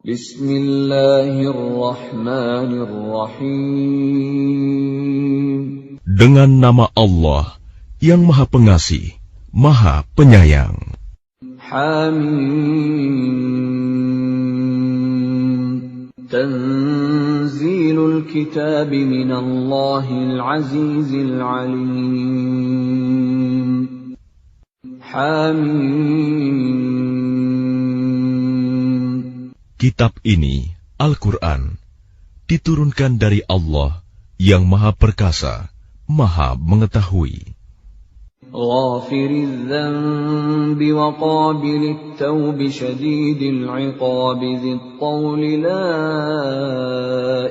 Bismillahirrahmanirrahim. Dengan nama Allah yang Maha Pengasih, Maha Penyayang. Hamim. Tanzilul kitab minallahil azizil alim. Hamim. Kitab ini, Al-Quran, diturunkan dari Allah yang Maha Perkasa, Maha Mengetahui. Ghafiriz dzanbi wa qabilit tawbi syadidil iqabi dzit tawli la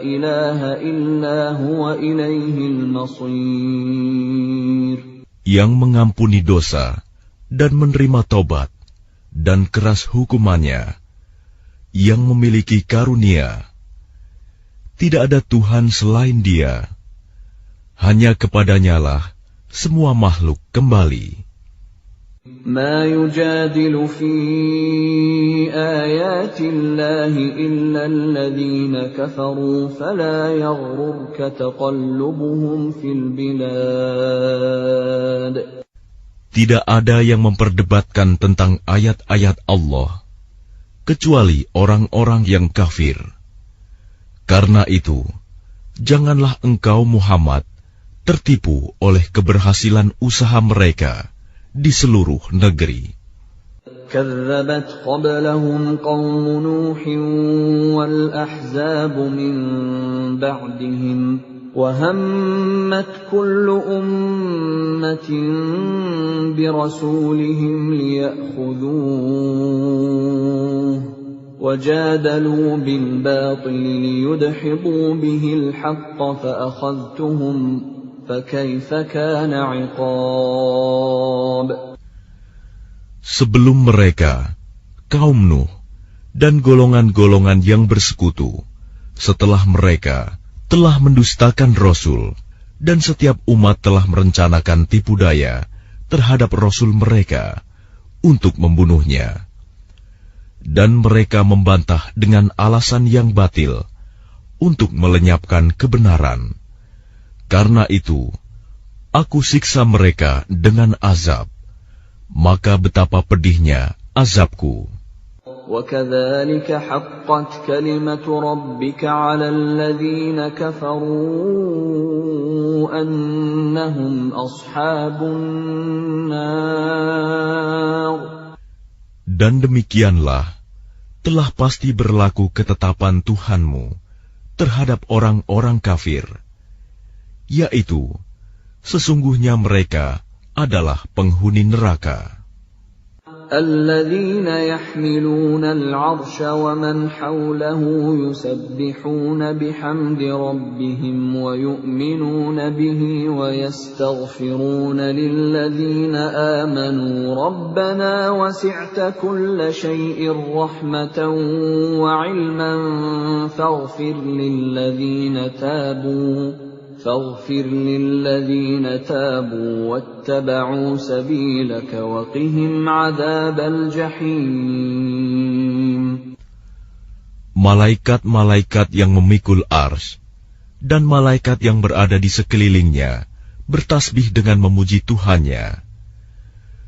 ilaha illa huwa ilaihil masir. Yang mengampuni dosa dan menerima tobat dan keras hukumannya, yang memiliki karunia. Tidak ada Tuhan selain Dia. Hanya kepadanyalah semua makhluk kembali. Ma yujadilu fi ayatillahi illa alladhina kafaru fala yaghrurka taqallubuhum fil bilad. Tidak ada yang memperdebatkan tentang ayat-ayat Allah kecuali orang-orang yang kafir. Karena itu, janganlah engkau Muhammad tertipu oleh keberhasilan usaha mereka di seluruh negeri. كذبت قبلهم قوم نوح والأحزاب من بعدهم وهمت كل أمة برسولهم ليأخذوه وجادلوا بالباطل ليدحضوا به الحق فأخذتهم فكيف كان عقاب. Sebelum mereka, kaum Nuh dan golongan-golongan yang bersekutu, setelah mereka telah mendustakan Rasul, dan setiap umat telah merencanakan tipu daya terhadap Rasul mereka untuk membunuhnya. Dan mereka membantah dengan alasan yang batil untuk melenyapkan kebenaran. Karena itu, aku siksa mereka dengan azab. Maka betapa pedihnya azabku. وَكَذَلِكَ حَقَّتْ كَلِمَةُ رَبِّكَ عَلَى الَّذِينَ كَفَرُوا أَنَّهُمْ أَصْحَابُ النَّارِ. Dan demikianlah telah pasti berlaku ketetapan Tuhanmu terhadap orang-orang kafir, yaitu sesungguhnya mereka adalah penghuni neraka. الَّذِينَ يَحْمِلُونَ الْعَرْشَ وَمَنْ حَوْلَهُ يُسَبِّحُونَ بِحَمْدِ رَبِّهِمْ وَيُؤْمِنُونَ بِهِ وَيَسْتَغْفِرُونَ لِلَّذِينَ آمَنُوا رَبَّنَا وَسِعْتَ كُلَّ شَيْءٍ رَحْمَةً وَعِلْمًا فاغفر للذين تابوا واتبعوا سبيلك وقهم عذاب الجحيم. Malaikat-malaikat yang memikul ars dan malaikat yang berada di sekelilingnya bertasbih dengan memuji Tuhannya,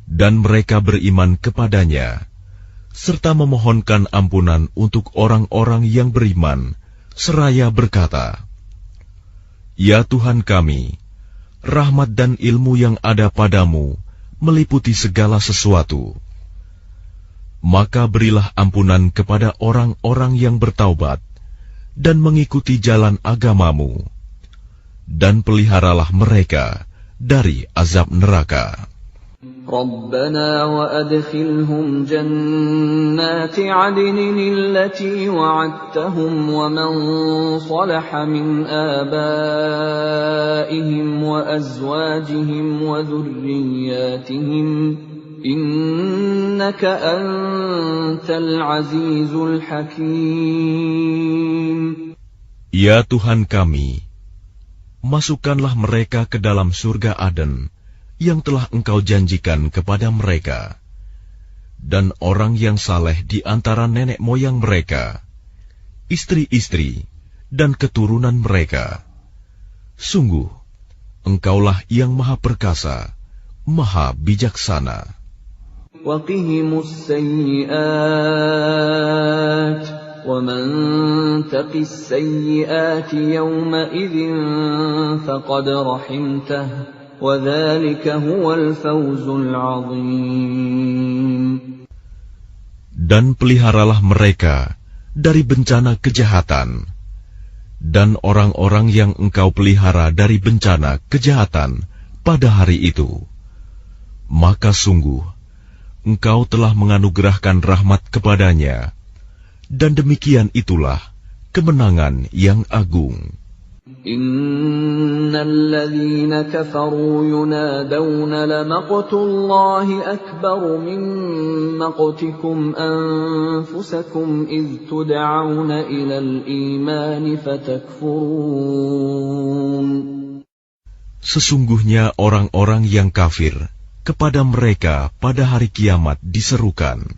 dan mereka beriman kepadanya serta memohonkan ampunan untuk orang-orang yang beriman seraya berkata, Ya Tuhan kami, rahmat dan ilmu yang ada padamu meliputi segala sesuatu. Maka berilah ampunan kepada orang-orang yang bertaubat dan mengikuti jalan agamamu, dan peliharalah mereka dari azab neraka. ربنا وأدخلهم جنات عدن التي وعدتهم ومن صلح من آبائهم وأزواجهم وذرياتهم إنك أنت العزيز الحكيم. Ya Tuhan kami, masukkanlah mereka ke dalam surga Aden yang telah Engkau janjikan kepada mereka, dan orang yang saleh di antara nenek moyang mereka, istri-istri, dan keturunan mereka. Sungguh, Engkaulah yang Maha Perkasa, Maha Bijaksana. وَقِهِمُ السَّيِّئَاتِ وَمَنْ تَقِ السَّيِّئَاتِ يَوْمَئِذٍ فَقَدْ رَحِمْتَهُ وَذَلِكَ هُوَ الْفَوْزُ الْعَظِيمُ. Dan peliharalah mereka dari bencana kejahatan, dan orang-orang yang Engkau pelihara dari bencana kejahatan pada hari itu, maka sungguh Engkau telah menganugerahkan rahmat kepadanya, dan demikian itulah kemenangan yang agung. Innal ladzina kafaru yunadawna lamaqtullahi akbaru min maqtikum anfusakum idh tud'auna ilal imani fatakfurun. Sesungguhnya orang-orang yang kafir, kepada mereka pada hari kiamat diserukan,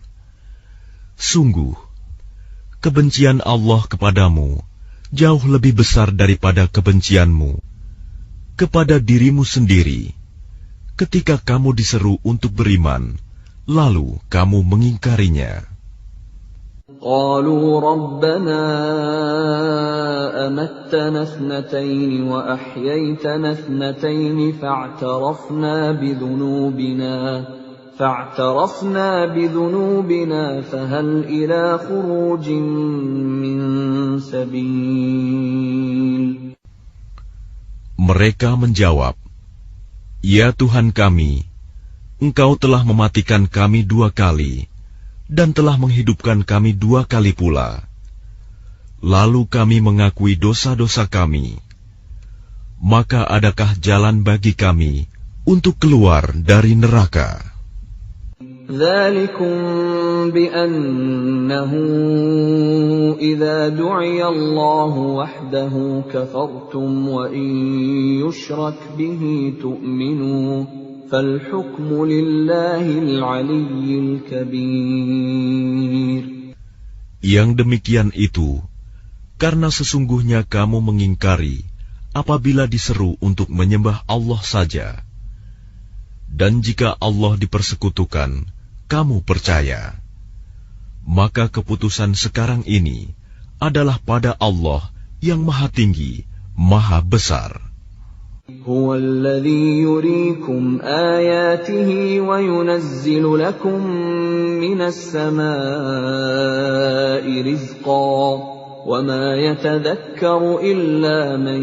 sungguh, kebencian Allah kepadamu jauh lebih besar daripada kebencianmu kepada dirimu sendiri, ketika kamu diseru untuk beriman, lalu kamu mengingkarinya. قالوا ربنا أمتنا اثنتين وأحييتنا اثنتين فاعترفنا بذنوبنا فهل إلى خروج من سبيل. Mereka menjawab, Ya Tuhan kami, Engkau telah mematikan kami 2 kali, dan telah menghidupkan kami 2 kali pula. Lalu kami mengakui dosa-dosa kami. Maka adakah jalan bagi kami untuk keluar dari neraka? ذَلِكُمْ بِأَنَّهُ إِذَا دُعِيَ اللَّهُ وَحْدَهُ كَفَرْتُمْ وَإِنْ يُشْرَكْ بِهِ تُؤْمِنُوا فَالْحُكْمُ لِلَّهِ الْعَلِيِّ الْكَبِيرِ. Yang demikian itu, karena sesungguhnya kamu mengingkari apabila diseru untuk menyembah Allah saja. Dan jika Allah dipersekutukan, kamu percaya. Maka keputusan sekarang ini adalah pada Allah yang Maha Tinggi, Maha Besar. هو الذي يريكم آياته وينزل لكم من السماء رزقا وما يتذكر إلا من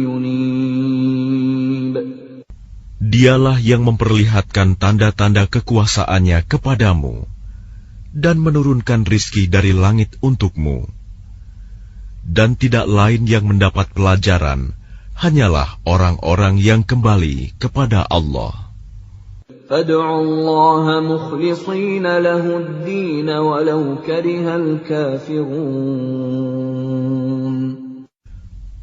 ينيب. Dialah yang memperlihatkan tanda-tanda kekuasaannya kepadamu dan menurunkan rizki dari langit untukmu. Dan tidak lain yang mendapat pelajaran hanyalah orang-orang yang kembali kepada Allah. فَادْعُوا اللَّهَ مُخْلِصِينَ لَهُ الدِّينَ وَلَوْ كَرِهَ الْكَافِرُونَ.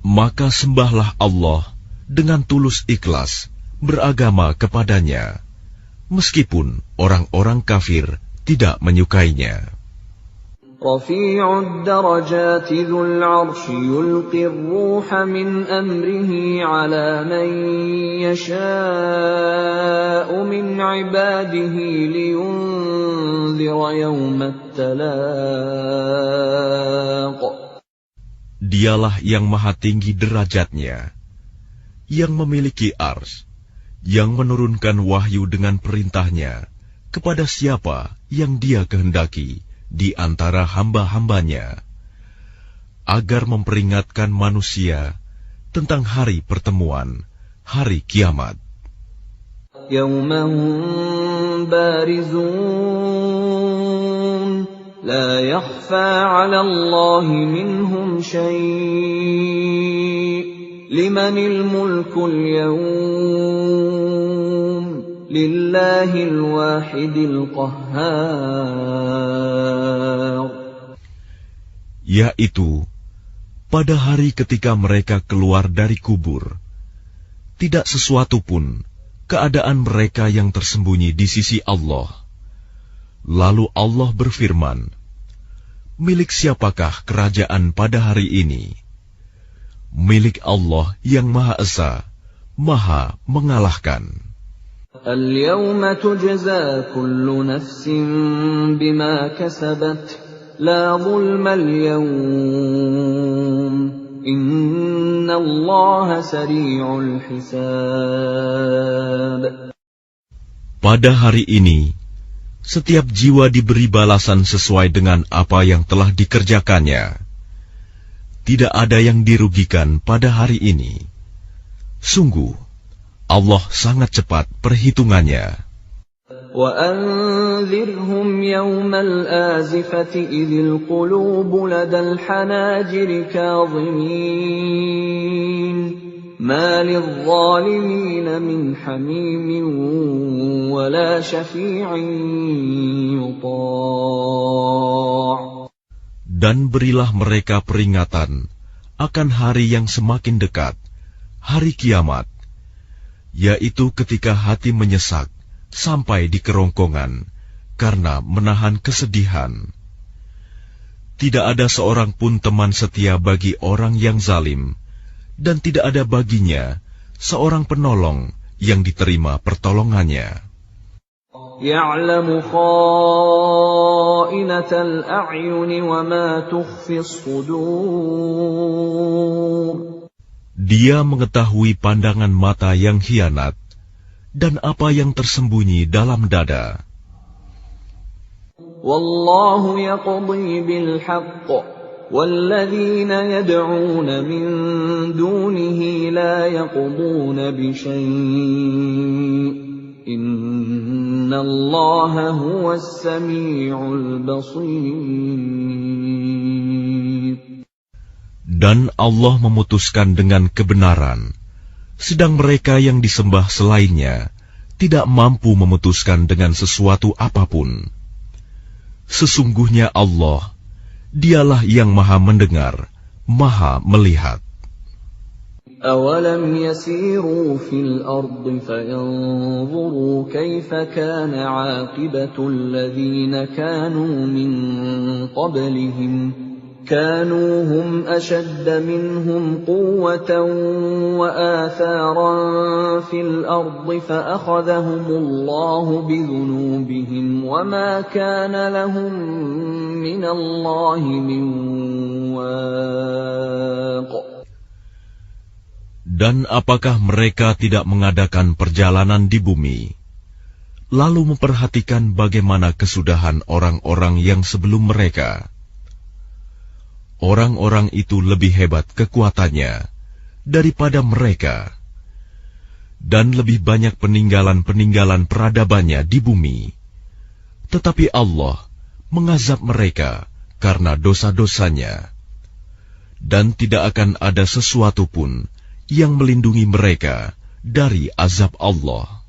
Maka sembahlah Allah dengan tulus ikhlas, beragama kepadanya, meskipun orang-orang kafir tidak menyukainya. رفيع الدرجات ذو العرش يلقي الروح من أمره على من يشاء من عباده لينذر يوم التلاق. Dialah yang maha tinggi derajatnya, yang memiliki ars, yang menurunkan wahyu dengan perintahnya kepada siapa yang Dia kehendaki di antara hamba-hambanya, agar memperingatkan manusia tentang hari pertemuan, hari kiamat. Yawmahum barizun, la yakhfa 'ala Allahi minhum shay', limanil mulkul yawm, lillahil wahidil qahhar. Yaitu, pada hari ketika mereka keluar dari kubur, tidak sesuatu pun keadaan mereka yang tersembunyi di sisi Allah. Lalu Allah berfirman, milik siapakah kerajaan pada hari ini? Milik Allah yang Maha Esa, Maha mengalahkan. Al-yawma tujza kullu nafsin bima kasabat, la zulma al-yawm, inna Allah sari'ul hisab. Pada hari ini, setiap jiwa diberi balasan sesuai dengan apa yang telah dikerjakannya. Tidak ada yang dirugikan pada hari ini. Sungguh, Allah sangat cepat perhitungannya. وَأَنذِرْهُمْ يَوْمَ الْآزِفَةِ إِذِ الْقُلُوبُ لَدَى الْحَنَاجِرِ كَاظِمِينَ مَا لِلظَّالِمِينَ مِنْ حَمِيمٍ وَلَا شَفِيعٍ يُطَاعُ. Dan berilah mereka peringatan akan hari yang semakin dekat, hari kiamat, yaitu ketika hati menyesak sampai di kerongkongan karena menahan kesedihan. Tidak ada seorang pun teman setia bagi orang yang zalim, dan tidak ada baginya seorang penolong yang diterima pertolongannya. يَعْلَمُ خَائِنَةَ الْأَعْيُنِ وَمَا تُخْفِي الصُّدُورُ. Dia mengetahui pandangan mata yang khianat dan apa yang tersembunyi dalam dada. Wallahu yaqdi bil haqq walladzina yad'una min dunihi la yaqduna bi syai'. Innallaha huwas sami'ul basir. Dan Allah memutuskan dengan kebenaran, sedang mereka yang disembah selainnya tidak mampu memutuskan dengan sesuatu apapun. Sesungguhnya Allah, Dialah yang Maha mendengar, Maha melihat. أَوَلَمْ يَسِيرُوا فِي الْأَرْضِ فَيَنظُرُوا كَيْفَ كَانَ عَاقِبَةُ الَّذِينَ كَانُوا مِنْ قَبْلِهِمْ كَانُوا هُمْ أَشَدَّ مِنْهُمْ قُوَّةً وَآثَارًا فِي الْأَرْضِ فَأَخَذَهُمُ اللَّهُ بِذُنُوبِهِمْ وَمَا كَانَ لَهُمْ مِنَ اللَّهِ مِنْ وَاقٍ. Dan apakah mereka tidak mengadakan perjalanan di bumi, lalu memperhatikan bagaimana kesudahan orang-orang yang sebelum mereka? Orang-orang itu lebih hebat kekuatannya daripada mereka, dan lebih banyak peninggalan-peninggalan peradabannya di bumi. Tetapi Allah mengazab mereka karena dosa-dosanya, dan tidak akan ada sesuatu pun yang melindungi mereka dari azab Allah.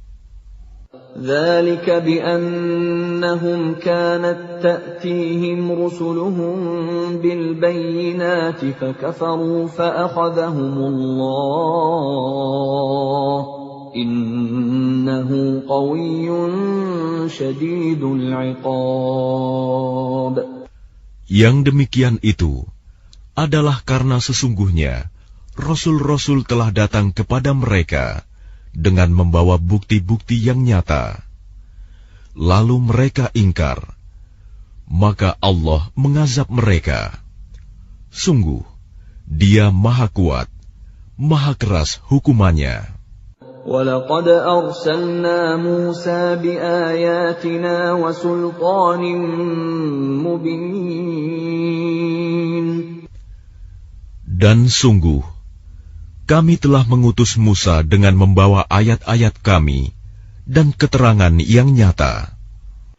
ذَلِكَ بِأَنَّهُمْ كَانَتْ تَأْتِيهِمْ رُسُلُهُم بِالْبَيِّنَاتِ فَكَفَرُوا فَأَخَذَهُمُ اللَّهُ إِنَّهُ قَوِيٌّ شَدِيدُ الْعِقَابِ. Yang demikian itu adalah karena sesungguhnya Rasul-Rasul telah datang kepada mereka dengan membawa bukti-bukti yang nyata. Lalu mereka ingkar, maka Allah mengazab mereka. Sungguh, Dia Maha Kuat, Maha Keras hukumannya. وَلَقَدْ أَرْسَلْنَا مُوسَى بِآيَاتِنَا وَسُلْطَانٍ مُبِينٍ. Dan sungguh, kami telah mengutus Musa dengan membawa ayat-ayat kami dan keterangan yang nyata.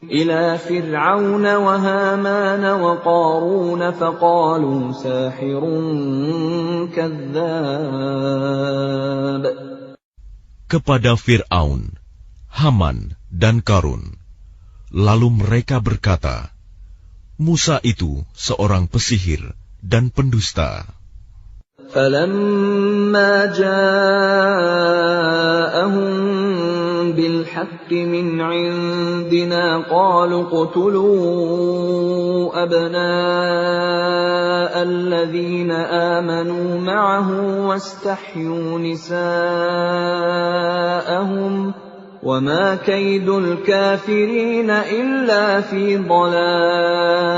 إِلَى فِرْعَوْنَ وَهَامَانَ وَقَارُونَ فَقَالُوا سَاحِرٌ كَذَّابٌ. Kepada Fir'aun, Haman, dan Karun. Lalu mereka berkata, Musa itu seorang pesihir dan pendusta. فَلَمَّا جَاءَهُم بالحق من عندنا قالوا اقتلوا أبناء الذين آمنوا معه واستحيوا نساءهم وما كيد الكافرين إلا في ضلال.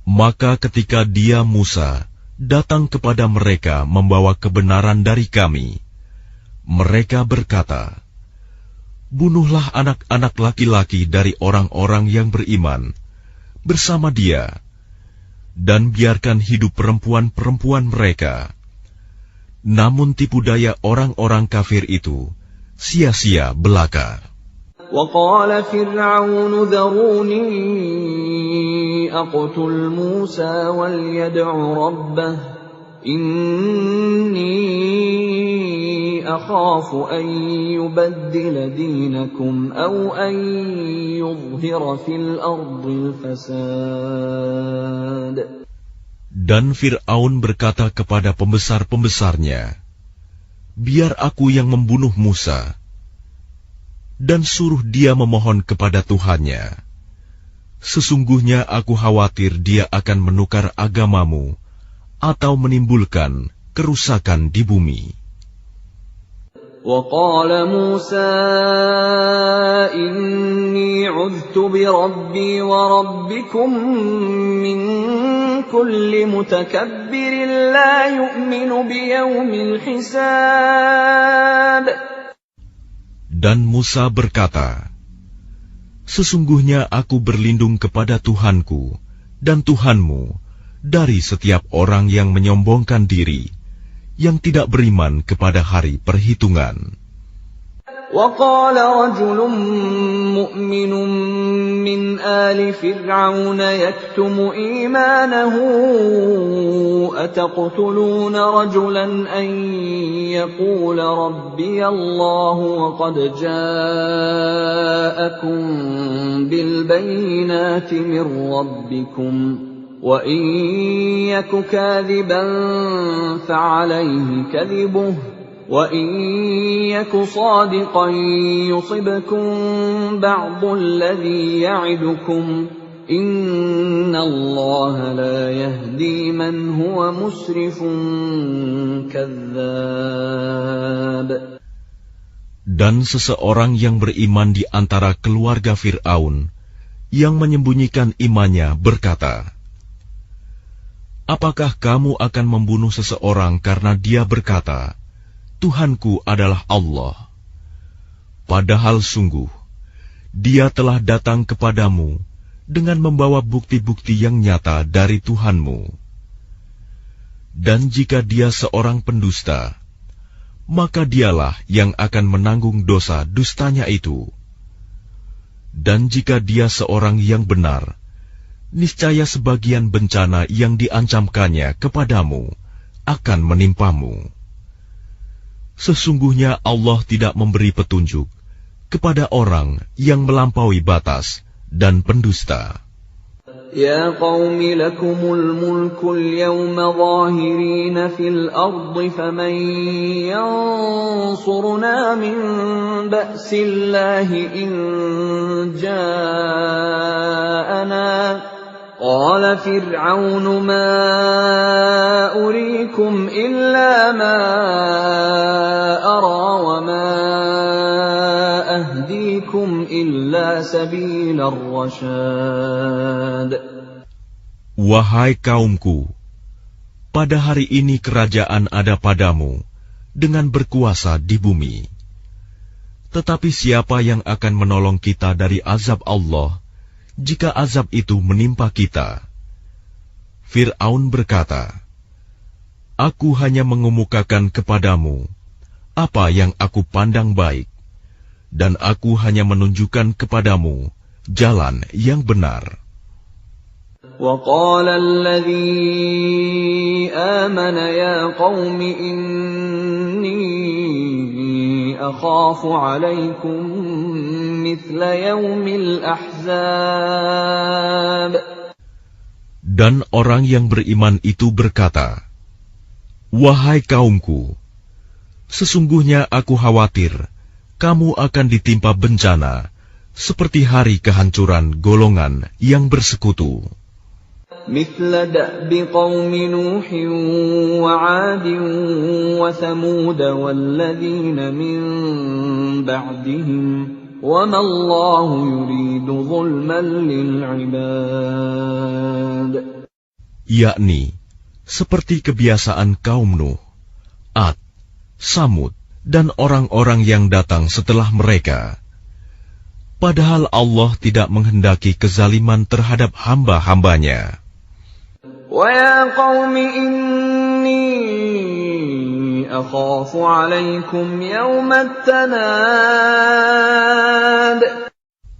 Maka ketika dia Musa datang kepada mereka membawa kebenaran dari kami, mereka berkata, "Bunuhlah anak-anak laki-laki dari orang-orang yang beriman bersama dia, dan biarkan hidup perempuan-perempuan mereka." Namun tipu daya orang-orang kafir itu sia-sia belaka. وقال فرعون ذروني أقتل موسى وليدع ربه إني أخاف أن يبدل دينكم أو أن يظهر في الأرض الفساد. Dan Fir'aun berkata kepada pembesar-pembesarnya, "Biar aku yang membunuh Musa, dan suruh dia memohon kepada Tuhannya. Sesungguhnya aku khawatir dia akan menukar agamamu atau menimbulkan kerusakan di bumi." وقال موسى إني عذت بربي وربكم من كل متكبر لا يؤمن بيوم الحساب. Dan Musa berkata, "Sesungguhnya aku berlindung kepada Tuhanku dan Tuhanmu dari setiap orang yang menyombongkan diri, yang tidak beriman kepada hari perhitungan." وقال رجل مؤمن من آل فرعون يكتم إيمانه أتقتلون رجلا أن يقول ربي الله وقد جاءكم بالبينات من ربكم وإن يك كاذبا فعليه كذبه وَإِنْ يَكُ صَادِقًا يُصِبْكُمْ بَعْضُ الَّذِي يَعِدُكُمْ إِنَّ اللَّهَ لَا يَهْدِي مَنْ هُوَ مُسْرِفٌ كَذَّابٌ. Dan seseorang yang beriman di antara keluarga Fir'aun yang menyembunyikan imannya berkata, "Apakah kamu akan membunuh seseorang karena dia berkata, Tuhanku adalah Allah, padahal sungguh dia telah datang kepadamu dengan membawa bukti-bukti yang nyata dari Tuhanmu. Dan jika dia seorang pendusta, maka dialah yang akan menanggung dosa dustanya itu. Dan jika dia seorang yang benar, niscaya sebagian bencana yang diancamkannya kepadamu akan menimpamu. Sesungguhnya Allah tidak memberi petunjuk kepada orang yang melampaui batas dan pendusta." Ya qaumi lakumul mulkul yawma zahirina fil ardi faman yansuruna min ba'sillahi in ja'ana. قال فرعون ما أريكم إلا ما أرى وما أهديكم إلا سبيل الرشاد. Wahai kaumku, pada hari ini kerajaan ada padamu dengan berkuasa di bumi. Tetapi siapa yang akan menolong kita dari azab Allah jika azab itu menimpa kita? Fir'aun berkata, "Aku hanya mengemukakan kepadamu apa yang aku pandang baik, dan aku hanya menunjukkan kepadamu jalan yang benar." وقال الذي آمن يا قوم إني أخاف عليكم مثل يوم الأحزاب. Dan orang yang beriman itu berkata, "Wahai kaumku, sesungguhnya aku khawatir kamu akan ditimpa bencana seperti hari kehancuran golongan yang bersekutu. مثل دأب قوم نوح وعاد وثمود والذين من بعدهم وما الله يريد ظلما للعباد. Yakni seperti kebiasaan kaum Nuh, Ad, Samud, dan orang-orang yang datang setelah mereka. Padahal Allah tidak menghendaki kezaliman terhadap hamba-hambanya. وَيَا قَوْمِ إِنِّي أَخَافُ عَلَيْكُمْ يَوْمَ التَّنَادِ.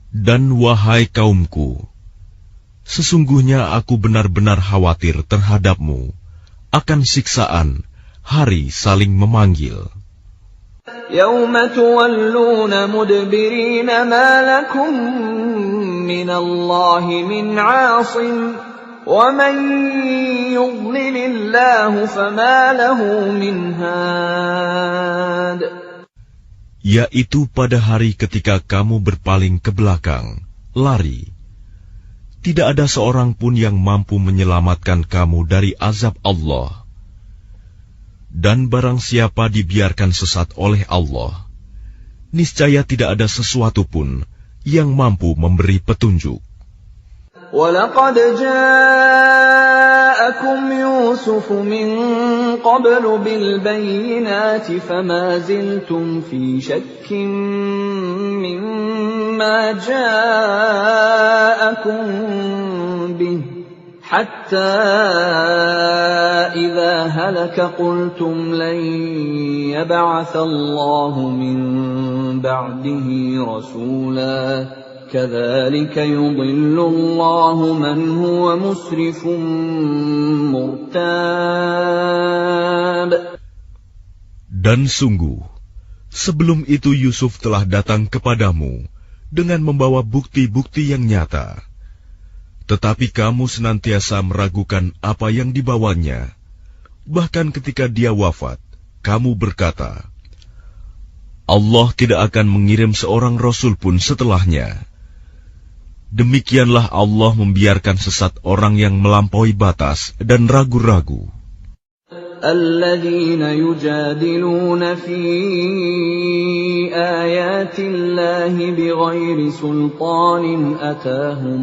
Dan wahai kaumku, sesungguhnya aku benar-benar khawatir terhadapmu akan siksaan hari saling memanggil. يَوْمَ تُوَلُّونَ مُدْبِرِينَ مَا لَكُمْ مِنَ اللَّهِ مِنْ عَاصِمٍ وَمَنْ يُضْلِلِ اللَّهُ فَمَا لَهُ مِنْ هَادٍ. Yaitu pada hari ketika kamu berpaling ke belakang, lari. Tidak ada seorang pun yang mampu menyelamatkan kamu dari azab Allah. Dan barang siapa dibiarkan sesat oleh Allah, niscaya tidak ada sesuatu pun yang mampu memberi petunjuk. وَلَقَدْ جَاءَكُمْ يُوسُفُ مِنْ قَبْلُ بِالْبَيِّنَاتِ فَمَا زِلْتُمْ فِي شَكٍّ مِّمَّا جَاءَكُمْ بِهِ حَتَّى إِذَا هَلَكَ قُلْتُمْ لَنْ يَبْعَثَ اللَّهُ مِنْ بَعْدِهِ رَسُولًا كَذَلِكَ يُضِلُّ اللَّهُ مَنْ هُوَ مُسْرِفٌ مُرْتَابٌ. Dan sungguh, sebelum itu Yusuf telah datang kepadamu dengan membawa bukti-bukti yang nyata. Tetapi kamu senantiasa meragukan apa yang dibawanya. Bahkan ketika dia wafat, kamu berkata, Allah tidak akan mengirim seorang rasul pun setelahnya. Demikianlah Allah membiarkan sesat orang yang melampaui batas dan ragu-ragu. الَّذِينَ يُجَادِلُونَ فِي آيَاتِ اللَّهِ بِغَيْرِ سُلْطَانٍ أَتَاهُمْ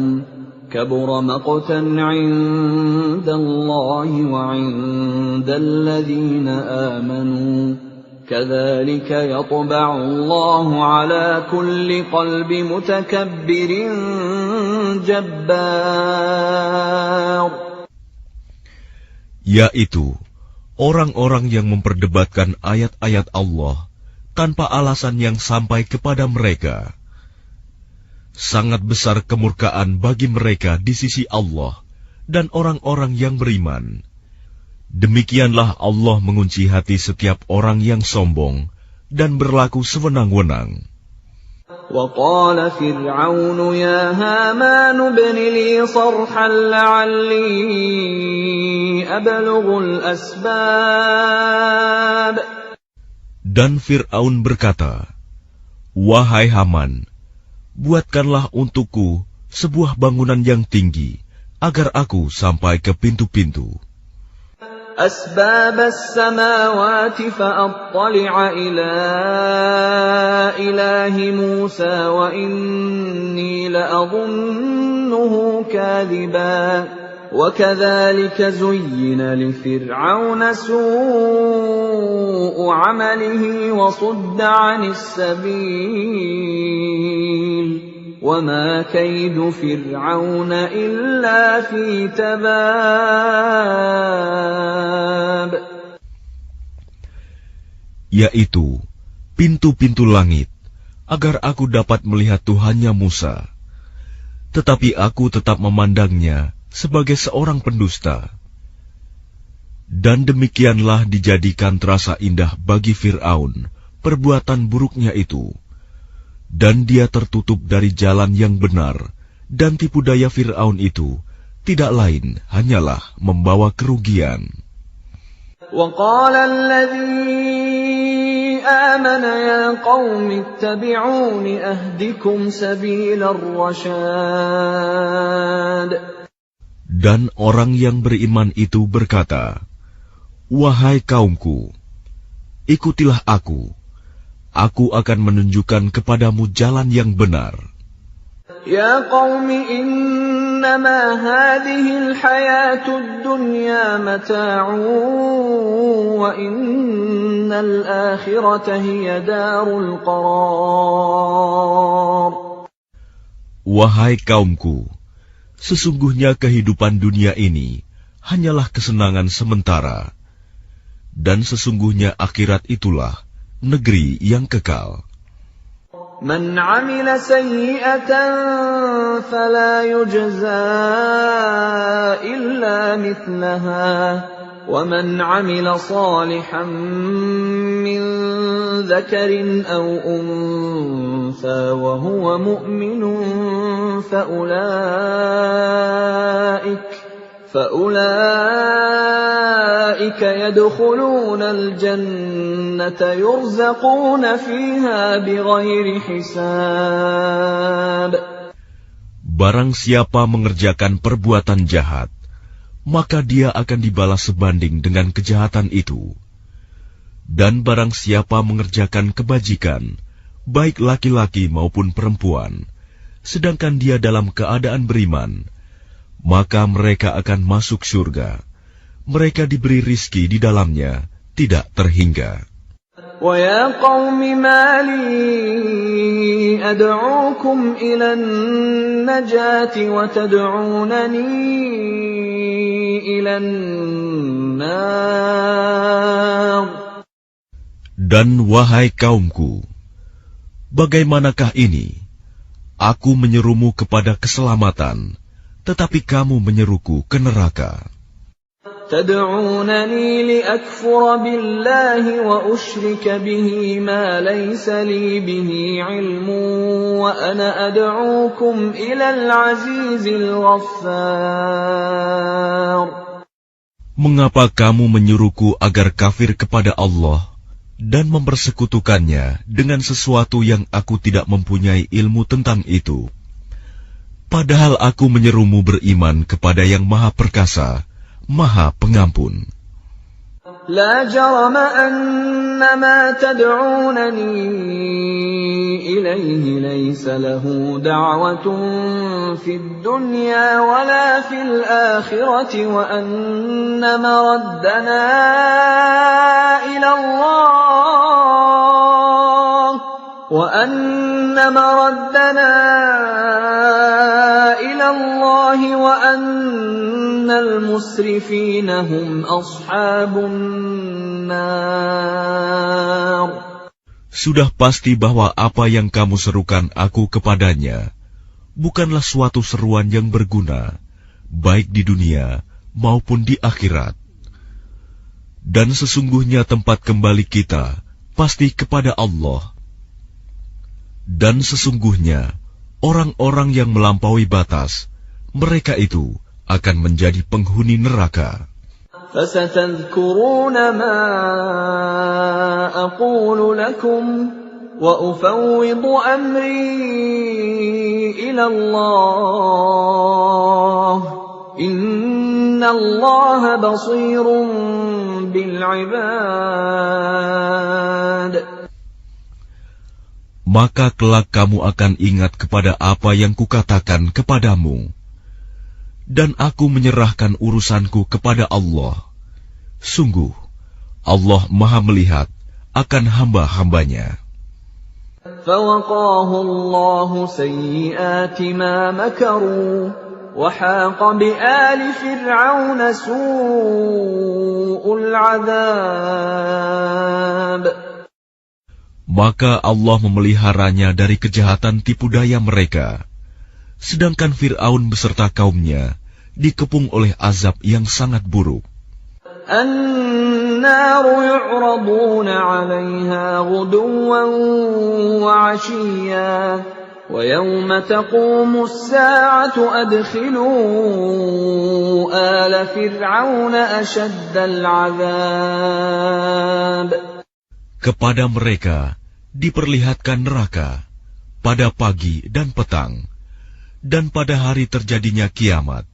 كَبُرَ مَقْتًا عِندَ اللَّهِ وَعِندَ الَّذِينَ آمَنُوا كَذَلِكَ يَطْبَعُ اللَّهُ عَلَى كُلِّ قَلْبِ مُتَكَبِّرٍ جَبَّارٍ. Yaitu orang-orang yang memperdebatkan ayat-ayat Allah tanpa alasan yang sampai kepada mereka. Sangat besar kemurkaan bagi mereka di sisi Allah dan orang-orang yang beriman. Demikianlah Allah mengunci hati setiap orang yang sombong dan berlaku sewenang-wenang. وَقَالَ فِرْعَوْنُ يَا هَامَانُ ابْنِ لِي صَرْحًا لَعَلِّي أَبْلُغُ الْأَسْبَابَ. Dan Fir'aun berkata, Wahai Haman, buatkanlah untukku sebuah bangunan yang tinggi, agar aku sampai ke pintu-pintu. أَسْبَابَ السَّمَاوَاتِ فَأَطَّلِعَ إِلَى إِلَٰهِ مُوسَىٰ وَإِنِّي لَأَظُنُّهُ كَاذِبًا وَكَذَلِكَ زُيِّنَ لِفِرْعَوْنَ سُوءُ عَمَلِهِ وَصُدَّ عَنِ السَّبِيلِ وَمَا كَيْدُ فِرْعَوْنَ إِلَّا فِي تَبَابٍ. Yaitu pintu-pintu langit, agar aku dapat melihat Tuhannya Musa. Tetapi aku tetap memandangnya sebagai seorang pendusta. Dan demikianlah dijadikan terasa indah bagi Fir'aun perbuatan buruknya itu. Dan dia tertutup dari jalan yang benar, dan tipu daya Fir'aun itu tidak lain hanyalah membawa kerugian. وقال الذي آمن يا قوم اتبعون أهدكم سبيل الرشاد. Dan orang yang beriman itu berkata, "Wahai kaumku, ikutilah aku akan menunjukkan kepadamu jalan yang benar." Ya qaumi innama hadhil hayatud dunya mata'un wa innal akhirata hiya darul qarar. Wahai kaumku, sesungguhnya kehidupan dunia ini hanyalah kesenangan sementara, dan sesungguhnya akhirat itulah negeri yang kekal. Man 'amila sayyi'atan fala yujza illa mithlaha wa man 'amila salihan min dhakarin aw untha wa huwa mu'minun فأولئك يدخلون الجنة يرزقون فيها بغير حساب. Barang siapa mengerjakan perbuatan jahat, maka dia akan dibalas sebanding dengan kejahatan itu. Dan barang siapa mengerjakan kebajikan, baik laki-laki maupun perempuan, sedangkan dia dalam keadaan beriman, maka mereka akan masuk surga. Mereka diberi rizki di dalamnya, tidak terhingga. Wa ya qaumi ma li ad'ukum ila an-najati wa tad'unani ila an-nar. Dan wahai kaumku, bagaimanakah ini? Aku menyerumu kepada keselamatan, tetapi kamu menyeruku ke neraka. Tad'unani liakfura billahi wa usyrika bihi ma laysa li bihi ilmun wa ana ad'ukum ilal azizil ghaffar. Mengapa kamu menyuruhku agar kafir kepada Allah dan mempersekutukannya dengan sesuatu yang aku tidak mempunyai ilmu tentang itu? Padahal aku menyerumu beriman kepada yang Maha Perkasa, Maha Pengampun. La jarama annama tad'unani ilayhi laysa lahu da'watun fid dunya wala fil akhirati wa annama raddana ila Allah وَأَنَّمَا رَدَّنَا إِلَى اللَّهِ وَأَنَّ الْمُسْرِفِينَ هُمْ أَصْحَابُ النَّارِ. Sudah pasti bahwa apa yang kamu serukan aku kepadanya bukanlah suatu seruan yang berguna, baik di dunia maupun di akhirat. Dan sesungguhnya tempat kembali kita pasti kepada Allah. Dan sesungguhnya orang-orang yang melampaui batas, mereka itu akan menjadi penghuni neraka. فَسَتَذْكُرُونَ مَا أَقُولُ لَكُمْ وَأُفَوِّضُ أَمْرِي إِلَى اللَّهِ إِنَّ اللَّهَ بَصِيرٌ بِالْعِبَادِ. Maka kelak kamu akan ingat kepada apa yang kukatakan kepadamu. Dan aku menyerahkan urusanku kepada Allah. Sungguh, Allah Maha melihat akan hamba-hambanya. فَوَقَاهُ اللَّهُ سَيِّئَاتِ مَا مَكَرُوا وَحَاقَ بِآلِ فِرْعَوْنَ سُوءُ الْعَذَابِ. Maka Allah memeliharanya dari kejahatan tipu daya mereka, sedangkan Fir'aun beserta kaumnya dikepung oleh azab yang sangat buruk. النَّارُ يُعْرَضُونَ عَلَيْهَا غُدُوًّا وَعَشِيًّا وَيَوْمَ تَقُومُ السَّاعَةُ أَدْخِلُوا آلَ فِرْعَوْنَ أَشَدَّ الْعَذَابِ. Kepada mereka diperlihatkan neraka pada pagi dan petang, dan pada hari terjadinya kiamat.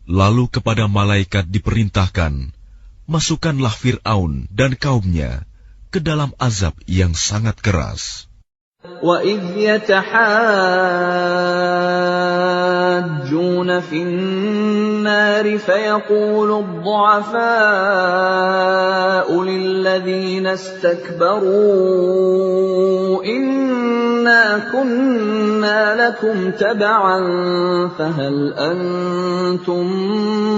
Lalu kepada malaikat diperintahkan, masukkanlah Fir'aun dan kaumnya ke dalam azab yang sangat keras. وَإِذْ يَتَحَاجُّونَ فِي النَّارِ فَيَقُولُ الضُّعَفَاءُ لِلَّذِينَ اسْتَكْبَرُوا إِنَّا كُنَّا لَكُمْ تَبَعًا فَهَلْ أَنْتُمْ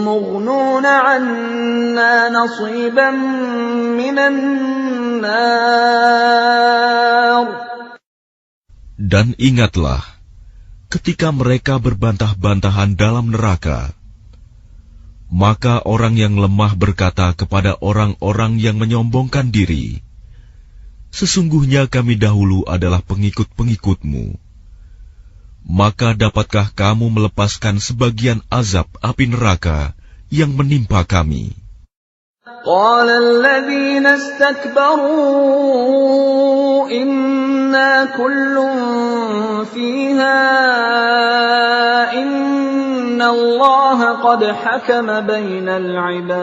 مُغْنُونَ عَنَّا نَصِيبًا مِنَ النَّارِ. Dan ingatlah, ketika mereka berbantah-bantahan dalam neraka, maka orang yang lemah berkata kepada orang-orang yang menyombongkan diri, sesungguhnya kami dahulu adalah pengikut-pengikutmu. Maka dapatkah kamu melepaskan sebagian azab api neraka yang menimpa kami? قال الذين استكبروا إنا كل فيها إن الله قد حكم بين العباد.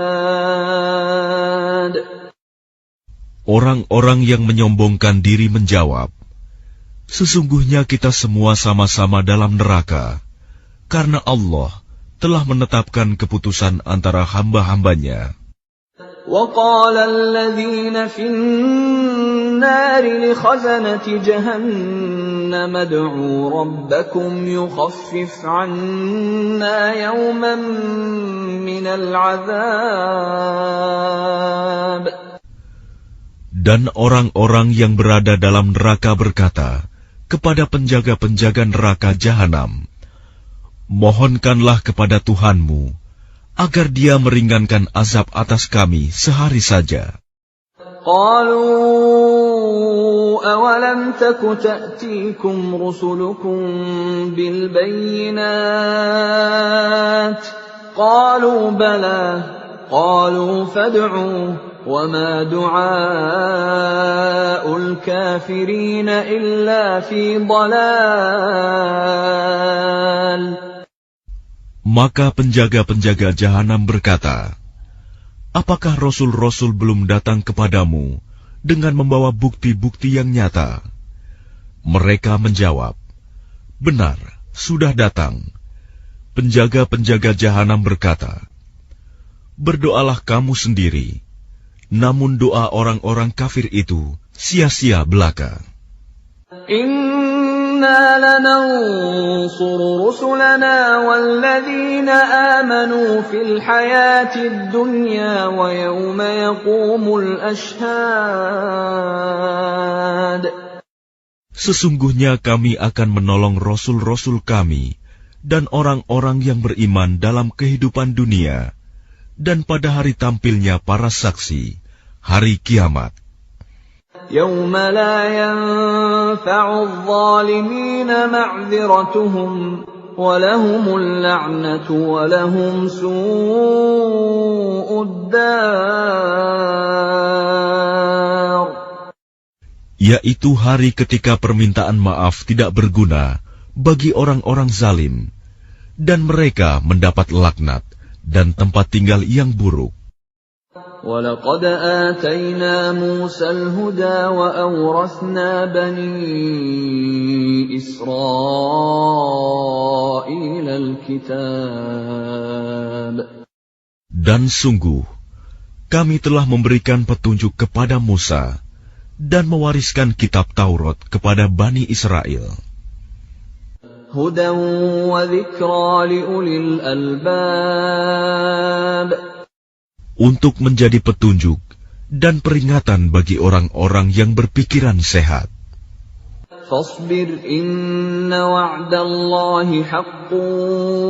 Orang-orang yang menyombongkan diri menjawab, sesungguhnya kita semua sama-sama dalam neraka, karena Allah telah menetapkan keputusan antara hamba-hambanya. وَقَالَ الَّذِينَ فِي النَّارِ لِخَزَنَةِ جَهَنَّمَ ادْعُوا رَبَّكُمْ يُخَفِّفْ عَنَّا يَوْمًا مِنَ الْعَذَابِ. Dan orang-orang yang berada dalam neraka berkata kepada penjaga-penjaga neraka Jahanam, mohonkanlah kepada Tuhanmu agar dia meringankan azab atas kami sehari saja. قالوا أولم تك تأتيكم رسلكم بالبينات قالوا بلى قالوا فادعوا وما دعاء الكافرين إلا في ضلال. Maka penjaga-penjaga Jahanam berkata, apakah Rasul-Rasul belum datang kepadamu dengan membawa bukti-bukti yang nyata? Mereka menjawab, benar, sudah datang. Penjaga-penjaga Jahanam berkata, berdoalah kamu sendiri, namun doa orang-orang kafir itu sia-sia belaka. إِنَّا لَنَنصُرُ رُسُلَنَا وَالَّذِينَ آمَنُوا فِي الْحَيَاةِ الدُّنْيَا وَيَوْمَ يَقُومُ الْأَشْهَادُ. Sesungguhnya kami akan menolong Rasul-Rasul kami dan orang-orang yang beriman dalam kehidupan dunia dan pada hari tampilnya para saksi, hari kiamat. يَوْمَ لَا يَنفَعُ الظَّالِمِينَ مَعْذِرَتُهُمْ وَلَهُمُ اللَّعْنَةُ وَلَهُمْ سُوءُ الدَّارِ. Yaitu hari ketika permintaan maaf tidak berguna bagi orang-orang zalim, dan mereka mendapat laknat dan tempat tinggal yang buruk. وَلَقَدْ آتَيْنَا مُوسَى الْهُدَى وَأَوْرَثْنَا بَنِي إِسْرَائِيلَ الْكِتَابَ. Dan sungguh, kami telah memberikan petunjuk kepada Musa dan mewariskan kitab Taurat kepada Bani Israel. هُدًى وَذِكْرَى لِأُولِي الْأَلْبَابِ. Untuk menjadi petunjuk dan peringatan bagi orang-orang yang berpikiran sehat. فاصبر إن وعد الله حق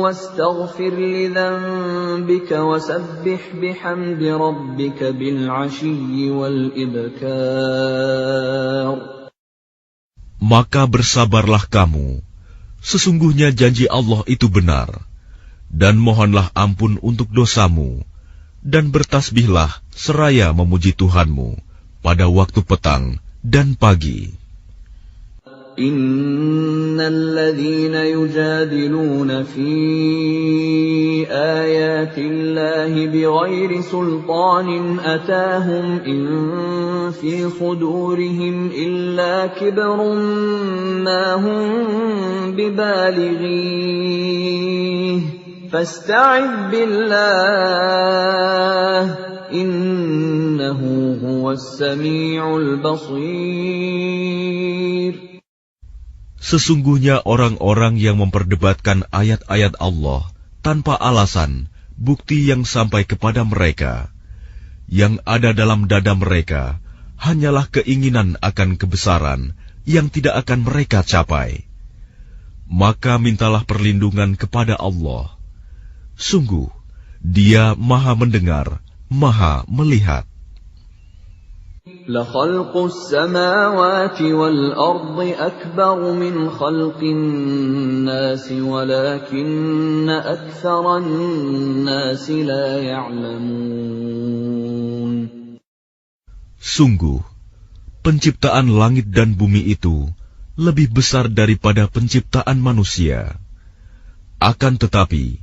واستغفر لذنبك وسبح بحمد ربك بالعشي والإبكار. Maka bersabarlah kamu, sesungguhnya janji Allah itu benar, dan mohonlah ampun untuk dosamu, dan bertasbihlah seraya memuji Tuhanmu pada waktu petang dan pagi. Innal ladzina yujadiluna fi ayatillahi bighairi sultanin atahum in fi sudurihim illa kibrun ma hum bibalighi fasta'idh billah innahu huwas sami'ul basir. Sesungguhnya orang-orang yang memperdebatkan ayat-ayat Allah tanpa alasan, bukti yang sampai kepada mereka, yang ada dalam dada mereka hanyalah keinginan akan kebesaran yang tidak akan mereka capai. Maka mintalah perlindungan kepada Allah. Sungguh, Dia Maha Mendengar, Maha Melihat. لَخَلْقُ السَّمَاوَاتِ وَالْأَرْضِ أَكْبَرُ مِنْ خَلْقِ النَّاسِ وَلَكِنَّ أَكْثَرَ النَّاسِ لَا يَعْلَمُونَ. Sungguh, penciptaan langit dan bumi itu lebih besar daripada penciptaan manusia. Akan tetapi,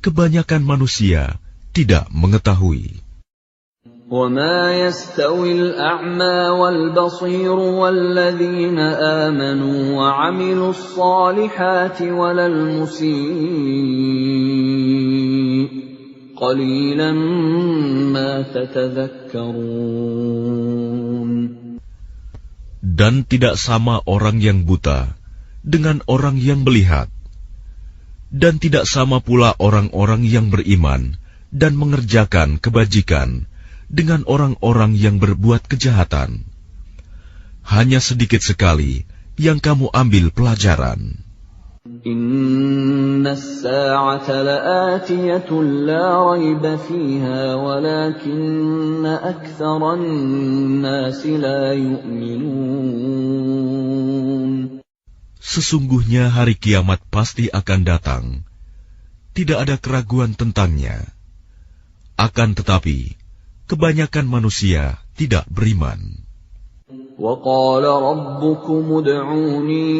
kebanyakan manusia tidak mengetahui. وَمَا يَسْتَوِي الْأَعْمَى وَالْبَصِيرُ وَالَّذِينَ آمَنُوا وَعَمِلُوا الصَّالِحَاتِ وَلَا الْمُسِيءُ قَلِيلًا مَا تَتَذَكَّرُونَ. Dan tidak sama orang yang buta dengan orang yang melihat, dan tidak sama pula orang-orang yang beriman dan mengerjakan kebajikan dengan orang-orang yang berbuat kejahatan. Hanya sedikit sekali yang kamu ambil pelajaran. Inna as-sa'ata la'atiyatun la rayba fiha walakinna aktharan nasi la yu'minun. Sesungguhnya hari kiamat pasti akan datang. Tidak ada keraguan tentangnya. Akan tetapi, kebanyakan manusia tidak beriman. وَقَالَ رَبُّكُمُ ادْعُونِي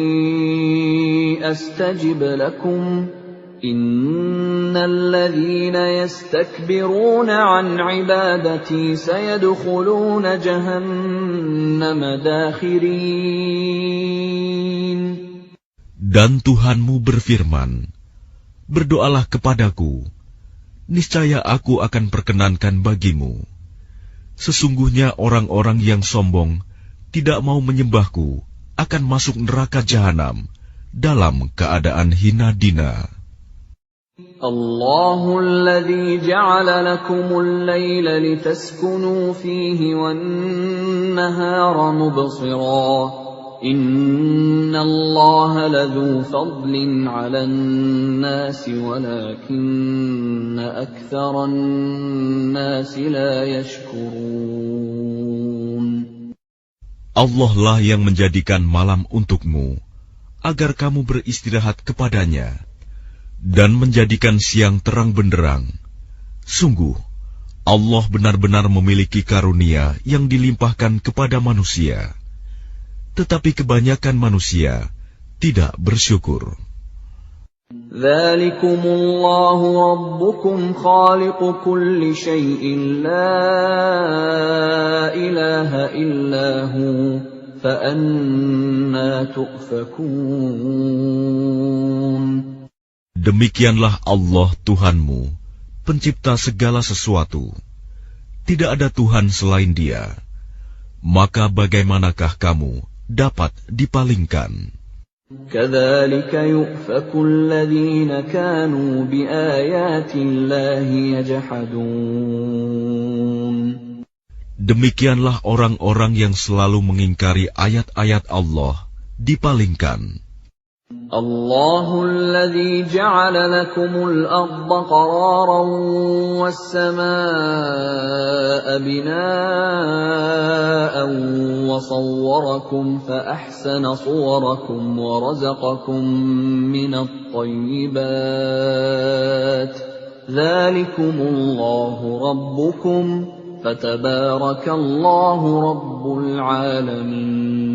أَسْتَجِبْ لَكُمْ إِنَّ الَّذِينَ يَسْتَكْبِرُونَ عَنْ عِبَادَتِي سَيَدْخُلُونَ جَهَنَّمَ دَاخِرِينَ. Dan Tuhanmu berfirman, berdoalah kepadaku, niscaya aku akan perkenankan bagimu. Sesungguhnya orang-orang yang sombong tidak mau menyembahku akan masuk neraka jahanam dalam keadaan hina dina. Allahul ladzi ja'ala lakumul laila litaskunu fihi wan nahara mubsira. Innallaha ladzu fadlin 'alan nasi walakinna aktsaran nasi la yashkurun. Allah lah yang menjadikan malam untukmu agar kamu beristirahat kepadanya, dan menjadikan siang terang benderang. Sungguh, Allah benar-benar memiliki karunia yang dilimpahkan kepada manusia. Tetapi kebanyakan manusia tidak bersyukur. Dzalikumullahu rabbukum khaliqu kulli syai'in la ilaha illahu fa anna tu'fakun. Demikianlah Allah Tuhanmu, pencipta segala sesuatu. Tidak ada Tuhan selain Dia. Maka bagaimanakah kamu dapat dipalingkan? Kadzalika yu'faku alladhina kanu biayatillahi yajhadun. Demikianlah orang-orang yang selalu mengingkari ayat-ayat Allah dipalingkan. الله الذي جعل لكم الأرض قرارا والسماء بناء وصوركم فأحسن صوركم ورزقكم من الطيبات ذلكم الله ربكم فتبارك الله رب العالمين.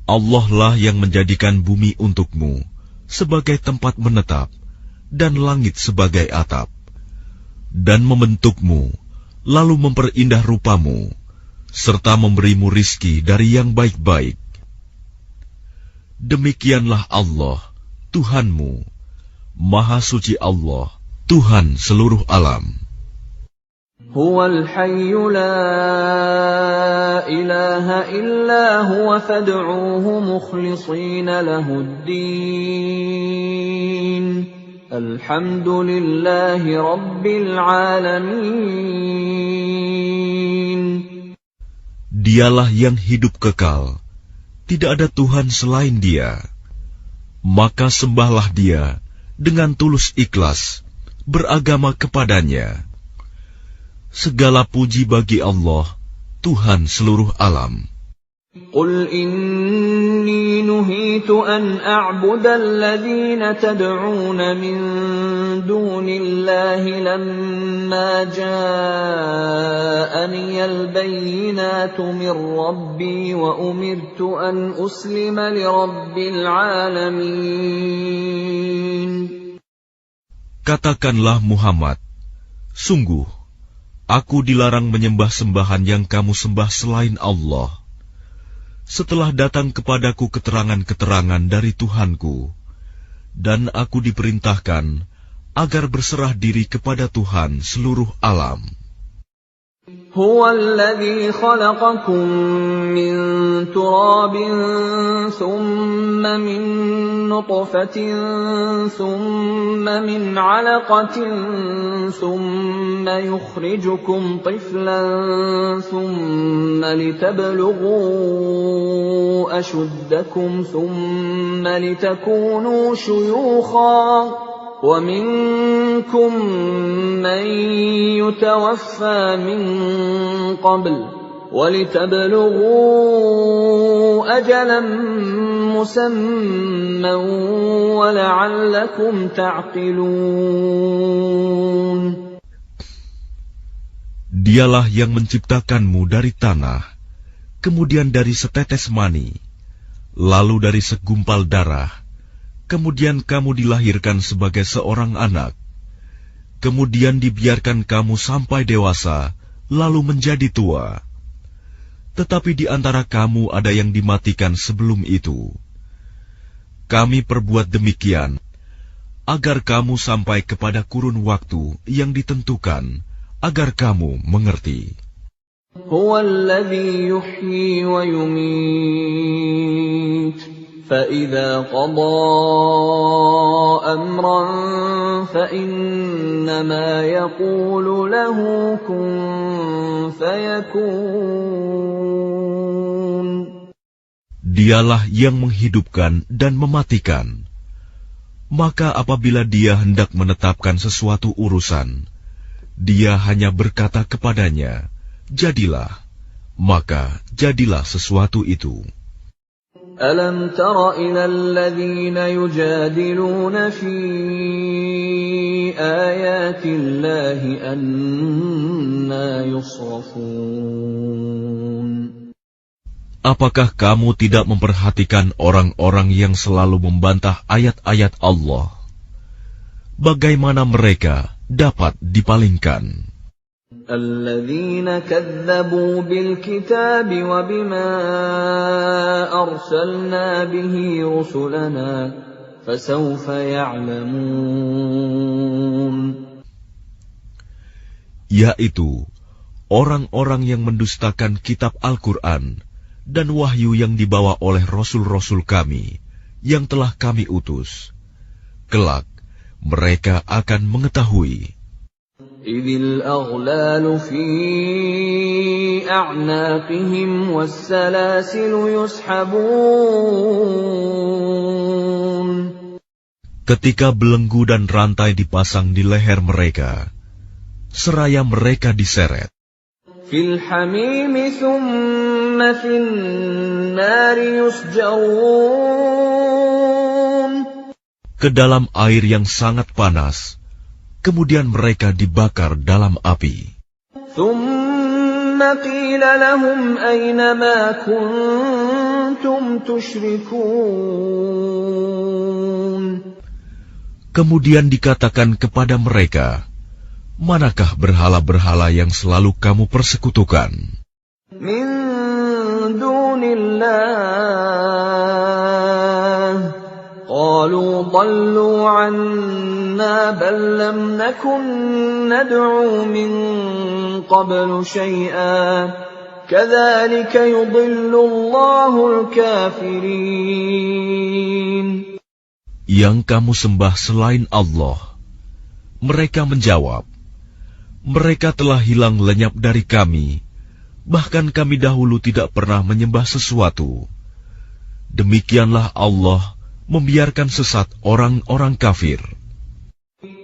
Allah lah yang menjadikan bumi untukmu sebagai tempat menetap dan langit sebagai atap, dan membentukmu, lalu memperindah rupamu, serta memberimu rizki dari yang baik-baik. Demikianlah Allah, Tuhanmu, Maha Suci Allah, Tuhan seluruh alam. Huwal hayyu la ilaha illa huwa fad'uuhu mukhlishina lahuddin. Alhamdulillahi rabbil alamin. Dialah yang hidup kekal, tidak ada Tuhan selain Dia. Maka sembahlah Dia dengan tulus ikhlas, beragama kepadanya. Segala puji bagi Allah, Tuhan seluruh alam. Qul inni nuhitu an a'buda alladhina tad'una min dunillahi lamma ja'ani al-bayyinatu min rabbi wa umirtu an uslima li rabbil alamin. Katakanlah Muhammad, sungguh, aku dilarang menyembah sembahan yang kamu sembah selain Allah. Setelah datang kepadaku keterangan-keterangan dari Tuhanku, dan aku diperintahkan agar berserah diri kepada Tuhan seluruh alam. Huwa alladhi khalaqakum min turabin thumma min nutfatin thumma min 'alaqatin thumma yukhrijukum tiflan thumma litablughu ashuddakum thumma litakunu shuyukhan وَمِنكُم مَّن يُتَوَفَّى مِن قَبْلُ وَلِتَبْلُغُوا أَجَلًا مُّسَمًّى وَلَعَلَّكُمْ تَعْقِلُونَ. Dialah yang menciptakanmu dari tanah, kemudian dari setetes mani, lalu dari segumpal darah. Kemudian kamu dilahirkan sebagai seorang anak. Kemudian dibiarkan kamu sampai dewasa, lalu menjadi tua. Tetapi di antara kamu ada yang dimatikan sebelum itu. Kami perbuat demikian, agar kamu sampai kepada kurun waktu yang ditentukan, agar kamu mengerti. Huwa alladhi yuhyi wa yumit. فَإِذَا قَضَى أَمْرًا فَإِنَّمَا يَقُولُ لَهُ كُن فَيَكُونُ. Dialah yang menghidupkan dan mematikan. Maka apabila Dia hendak menetapkan sesuatu urusan, Dia hanya berkata kepadanya, jadilah, maka jadilah sesuatu itu. أَلَمْ تَرَ إِلَى الَّذِينَ يُجَادِلُونَ فِي آيَاتِ اللَّهِ أَنَّىٰ يُصْرَفُونَ. Apakah kamu tidak memperhatikan orang-orang yang selalu membantah ayat-ayat Allah? Bagaimana mereka dapat dipalingkan? الذين كذبوا بالكتاب وبما أرسلنا به رسلنا فسوف يعلمون. Yaitu orang-orang yang mendustakan kitab Al-Quran dan wahyu yang dibawa oleh rasul-rasul kami yang telah kami utus. Kelak mereka akan mengetahui. إذ الأغلال في أعناقهم والسلاسل يسحبون. Ketika belenggu dan rantai dipasang di leher mereka, seraya mereka diseret. Fil hamimi thumma fin nari yusjarun. Ke dalam air yang sangat panas, kemudian mereka dibakar dalam api. Thumma qila lahum ayna ma kuntum tushrikun. Kemudian dikatakan kepada mereka, manakah berhala-berhala yang selalu kamu persekutukan? Min dunillah. Qalu dallu anna bal lam nakun nad'u min qablu shay'a. Kadzalika yudillu Allahul kafirin. Yang kamu sembah selain Allah. Mereka menjawab, mereka telah hilang lenyap dari kami, bahkan kami dahulu tidak pernah menyembah sesuatu. Demikianlah Allah membiarkan sesat orang-orang kafir.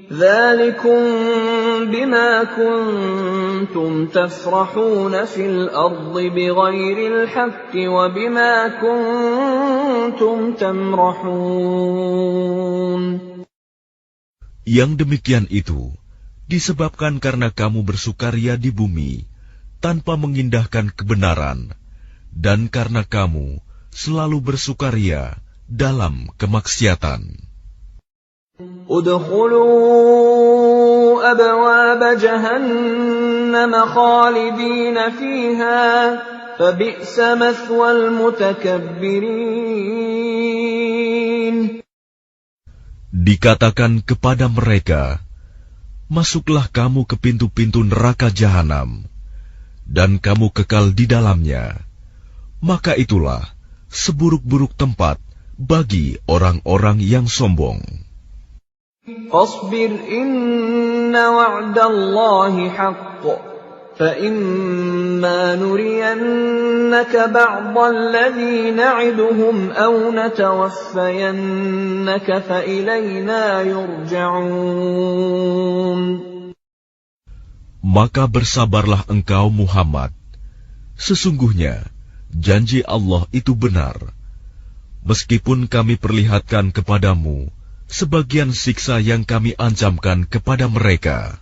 Dzalikum bima kuntum tafrahuna fil ardi bighairil haqqi wa bima kuntum tamrahun. Yang demikian itu disebabkan karena kamu bersukaria di bumi tanpa mengindahkan kebenaran, dan karena kamu selalu bersukaria dalam kemaksiatan. Udkhulu abwaab jahannam khalidina fiha fabi'sa mathwal mutakabbirin. Dikatakan kepada mereka, masuklah kamu ke pintu-pintu neraka jahanam, dan kamu kekal di dalamnya. Maka itulah seburuk-buruk tempat bagi orang-orang yang sombong. Fasbir inna wa'dallahi haqq, fa imma nuriyannaka ba'dalladhi na'iduhum aw natawaffayannaka fa ilayna yurja'un. Maka bersabarlah engkau Muhammad. Sesungguhnya janji Allah itu benar. Meskipun kami perlihatkan kepadamu sebagian siksa yang kami ancamkan kepada mereka,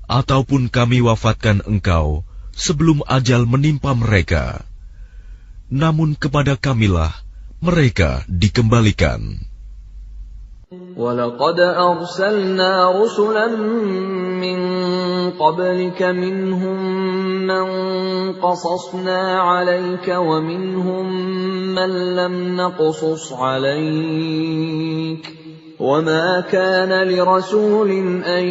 ataupun kami wafatkan engkau sebelum ajal menimpa mereka, namun kepada kamilah mereka dikembalikan. وَلَقَدْ أَرْسَلْنَا رُسُلًا مِّن قَبْلِكَ مِنْهُم مَّن قَصَصْنَا عَلَيْكَ وَمِنْهُم مَّن لَّمْ نَقْصُصْ عَلَيْكَ وَمَا كَانَ لِرَسُولٍ أَن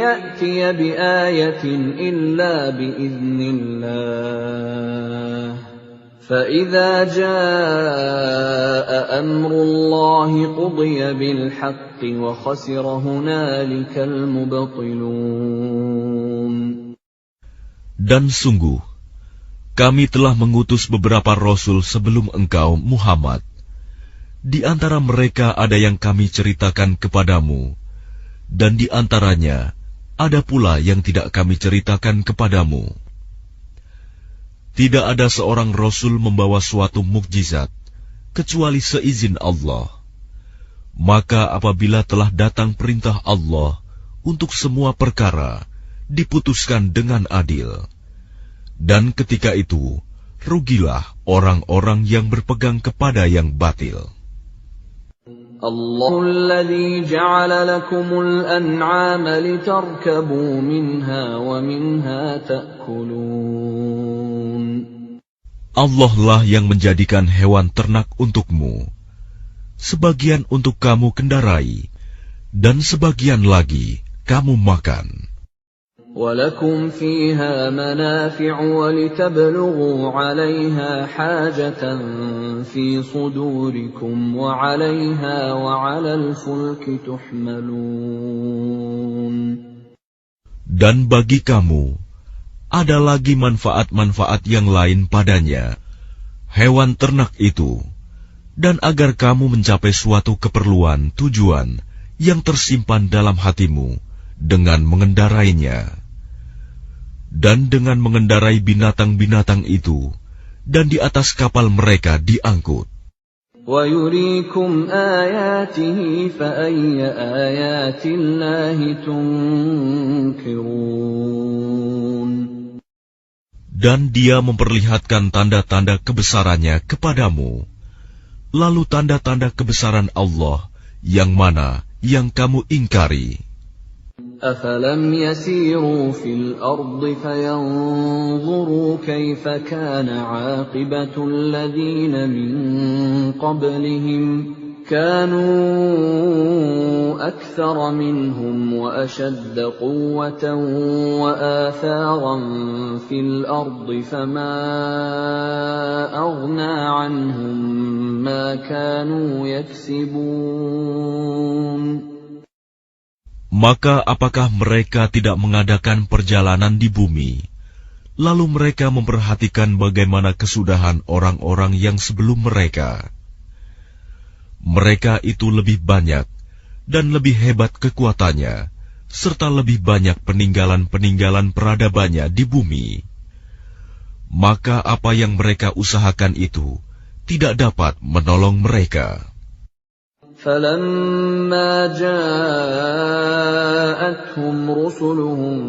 يَأْتِيَ بِآيَةٍ إِلَّا بِإِذْنِ اللَّهِ فَإِذَا جَاءَ أَمْرُ اللَّهِ قُضِيَ بِالْحَقِّ وَخَسِرَ هُنَالِكَ الْمُبْطِلُونَ. Dan sungguh, kami telah mengutus beberapa rasul sebelum engkau, Muhammad. Di antara mereka ada yang kami ceritakan kepadamu, dan di antaranya ada pula yang tidak kami ceritakan kepadamu. Tidak ada seorang rasul membawa suatu mukjizat kecuali seizin Allah. Maka apabila telah datang perintah Allah untuk semua perkara, diputuskan dengan adil. Dan ketika itu, rugilah orang-orang yang berpegang kepada yang batil. Allahul ladzi ja'ala lakumul an'ama litarkabu minha wa minha ta'kulun. Allah lah yang menjadikan hewan ternak untukmu, sebagian untuk kamu kendarai, dan sebagian lagi kamu makan. وَلَكُمْ فِيهَا مَنَافِعُ وَلِتَبْلُغُوا عَلَيْهَا حَاجَةً فِي صُدُورِكُمْ وَعَلَيْهَا وَعَلَى الْفُلْكِ تُحْمَلُونَ. Dan bagi kamu ada lagi manfaat-manfaat yang lain padanya, hewan ternak itu, dan agar kamu mencapai suatu keperluan tujuan yang tersimpan dalam hatimu dengan mengendarainya. Dan dengan mengendarai binatang-binatang itu, dan di atas kapal mereka diangkut. وَيُرِيكُمْ آيَاتِهِ فَأَيَّ آيَاتِ اللَّهِ تُنْكِرُونَ. Dan dia memperlihatkan tanda-tanda kebesarannya kepadamu. Lalu tanda-tanda kebesaran Allah yang mana yang kamu ingkari? أَفَلَمْ يَسِيرُوا فِي الْأَرْضِ فَيَنْظُرُوا كَيْفَ كَانَ عَاقِبَةُ الَّذِينَ مِنْ قَبْلِهِمْ كَانُوا أَكْثَرَ مِنْهُمْ وَأَشَدَّ قُوَّةً وَآثَارًا فِي الْأَرْضِ فَمَا أَغْنَى عَنْهُمْ مَا كَانُوا يَكْسِبُونَ. Maka apakah mereka tidak mengadakan perjalanan di bumi, lalu mereka memperhatikan bagaimana kesudahan orang-orang yang sebelum mereka? Mereka itu lebih banyak dan lebih hebat kekuatannya, serta lebih banyak peninggalan-peninggalan peradabannya di bumi. Maka apa yang mereka usahakan itu tidak dapat menolong mereka. فَلَمَّا جَاءَتْهُمْ رُسُلُهُم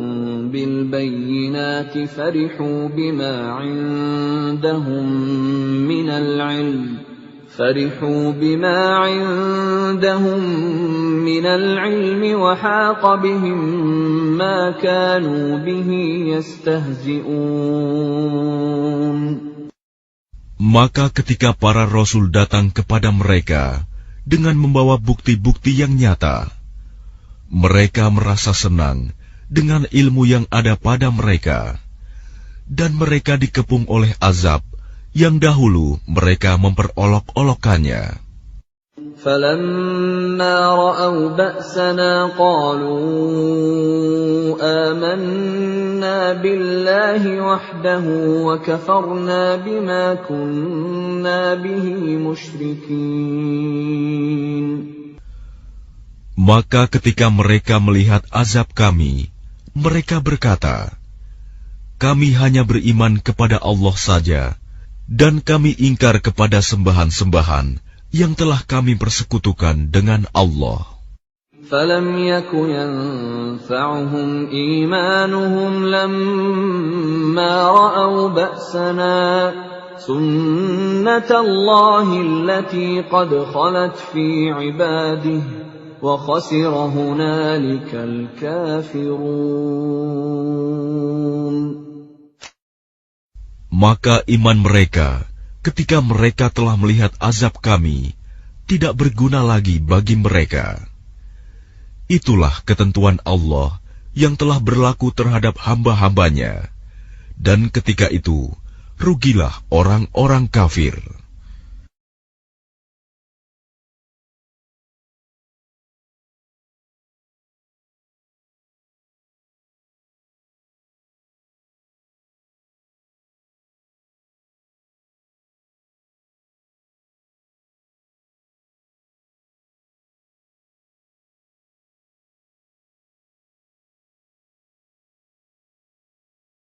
بِالْبَيِّنَاتِ فَرِحُوا بِمَا عِندَهُم مِّنَ الْعِلْمِ وَحَاقَ بِهِم مَّا كَانُوا بِهِ يَسْتَهْزِئُونَ. Maka ketika para rasul datang kepada mereka dengan membawa bukti-bukti yang nyata, mereka merasa senang dengan ilmu yang ada pada mereka, dan mereka dikepung oleh azab yang dahulu mereka memperolok-olokkannya. فَلَمَّا رَأَوْا بَأْسَنَا قَالُوا آمَنَّا بِاللَّهِ وَحْدَهُ وَكَفَرْنَا بِمَا كُنَّا بِهِ مُشْرِكِينَ. Maka ketika mereka melihat azab kami, mereka berkata, kami hanya beriman kepada Allah saja, dan kami ingkar kepada sembahan-sembahan yang telah kami persekutukan dengan Allah. فَلَمْ يَكُ يَنفَعُهُمْ إِيمَانُهُمْ لَمَّا رَأَوْا بَأْسَنَا سُنَّةَ اللَّهِ الَّتِي قَدْ خَلَتْ فِي عِبَادِهِ وَخَسِرَ هُنَالِكَ الْكَافِرُونَ. Maka iman mereka ketika mereka telah melihat azab kami tidak berguna lagi bagi mereka. Itulah ketentuan Allah yang telah berlaku terhadap hamba-hambanya, dan ketika itu rugilah orang-orang kafir.